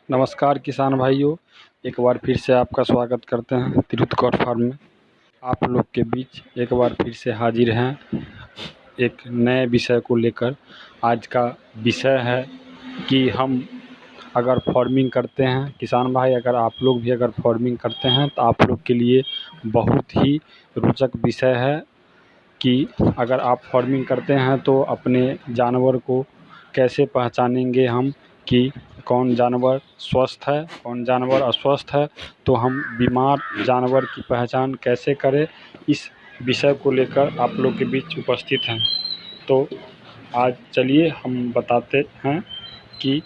नमस्कार किसान भाइयों, एक बार फिर से आपका स्वागत करते हैं तिरुत कॉट फार्म में। आप लोग के बीच एक बार फिर से हाजिर हैं एक नए विषय को लेकर। आज का विषय है कि हम अगर फार्मिंग करते हैं, किसान भाई अगर आप लोग भी अगर फार्मिंग करते हैं तो आप लोग के लिए बहुत ही रोचक विषय है कि अगर आप फार्मिंग करते हैं तो अपने जानवर को कैसे पहचानेंगे हम कि कौन जानवर स्वस्थ है, कौन जानवर अस्वस्थ है, तो हम बीमार जानवर की पहचान कैसे करें, इस विषय को लेकर आप लोग के बीच उपस्थित हैं। तो आज चलिए हम बताते हैं कि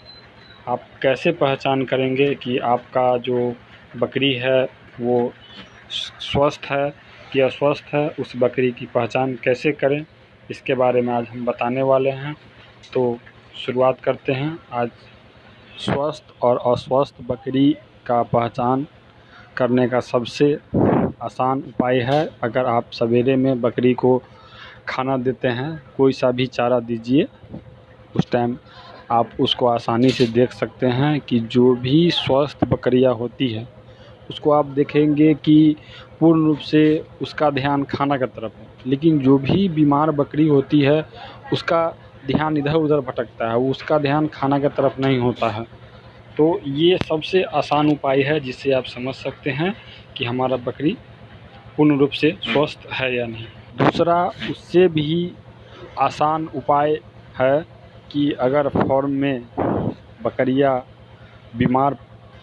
आप कैसे पहचान करेंगे कि आपका जो बकरी है वो स्वस्थ है कि अस्वस्थ है, उस बकरी की पहचान कैसे करें, इसके बारे में आज हम बताने वाले हैं। तो शुरुआत करते हैं। आज स्वस्थ और अस्वस्थ बकरी का पहचान करने का सबसे आसान उपाय है, अगर आप सवेरे में बकरी को खाना देते हैं, कोई सा भी चारा दीजिए, उस टाइम आप उसको आसानी से देख सकते हैं कि जो भी स्वस्थ बकरियां होती है उसको आप देखेंगे कि पूर्ण रूप से उसका ध्यान खाना की तरफ है, लेकिन जो भी बीमार बकरी होती है उसका ध्यान इधर उधर भटकता है, उसका ध्यान खाना की तरफ नहीं होता है। तो ये सबसे आसान उपाय है जिससे आप समझ सकते हैं कि हमारा बकरी पूर्ण रूप से स्वस्थ है या नहीं। दूसरा उससे भी आसान उपाय है कि अगर फार्म में बकरियां बीमार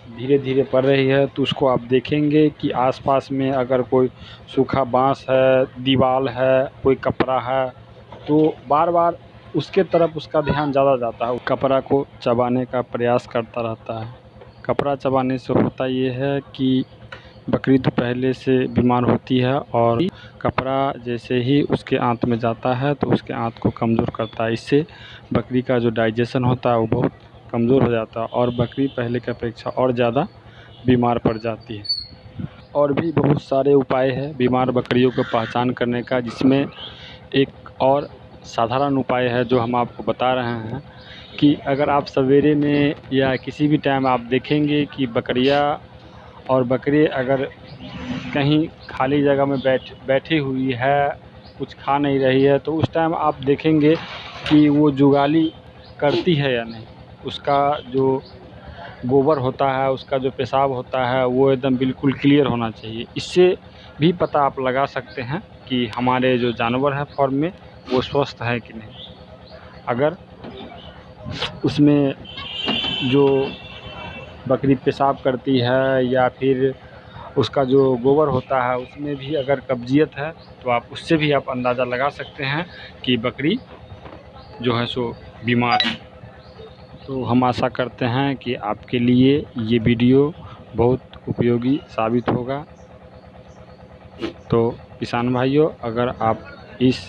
धीरे धीरे पड़ रही है तो उसको आप देखेंगे कि आसपास में अगर कोई सूखा बांस है, दीवार है, कोई कपड़ा है, तो बार बार उसके तरफ उसका ध्यान ज़्यादा जाता है, कपड़ा को चबाने का प्रयास करता रहता है। कपड़ा चबाने से होता ये है कि बकरी तो पहले से बीमार होती है और कपड़ा जैसे ही उसके आंत में जाता है तो उसके आंत को कमज़ोर करता है। इससे बकरी का जो डाइजेशन होता है वो बहुत कमज़ोर हो जाता है और बकरी पहले की अपेक्षा और ज़्यादा बीमार पड़ जाती है। और भी बहुत सारे उपाय हैं बीमार बकरियों को पहचान करने का, जिसमें एक और साधारण उपाय है जो हम आपको बता रहे हैं कि अगर आप सवेरे में या किसी भी टाइम आप देखेंगे कि बकरियां और बकरी अगर कहीं खाली जगह में बैठी हुई है, कुछ खा नहीं रही है, तो उस टाइम आप देखेंगे कि वो जुगाली करती है या नहीं। उसका जो गोबर होता है, उसका जो पेशाब होता है वो एकदम बिल्कुल क्लियर होना चाहिए। इससे भी पता आप लगा सकते हैं कि हमारे जो जानवर है फार्म में वो स्वस्थ है कि नहीं। अगर उसमें जो बकरी पेशाब करती है या फिर उसका जो गोबर होता है उसमें भी अगर कब्जियत है तो आप उससे भी आप अंदाज़ा लगा सकते हैं कि बकरी जो है सो बीमार है। तो हम आशा करते हैं कि आपके लिए ये वीडियो बहुत उपयोगी साबित होगा। तो किसान भाइयों, अगर आप इस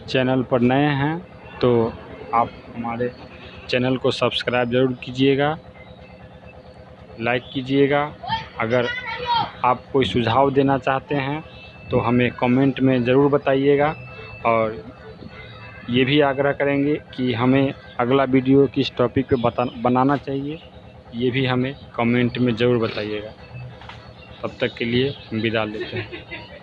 चैनल पर नए हैं तो आप हमारे चैनल को सब्सक्राइब ज़रूर कीजिएगा, लाइक कीजिएगा। अगर आप कोई सुझाव देना चाहते हैं तो हमें कमेंट में ज़रूर बताइएगा, और ये भी आग्रह करेंगे कि हमें अगला वीडियो किस टॉपिक पे बनाना चाहिए, ये भी हमें कमेंट में ज़रूर बताइएगा। तब तक के लिए हम विदा लेते हैं।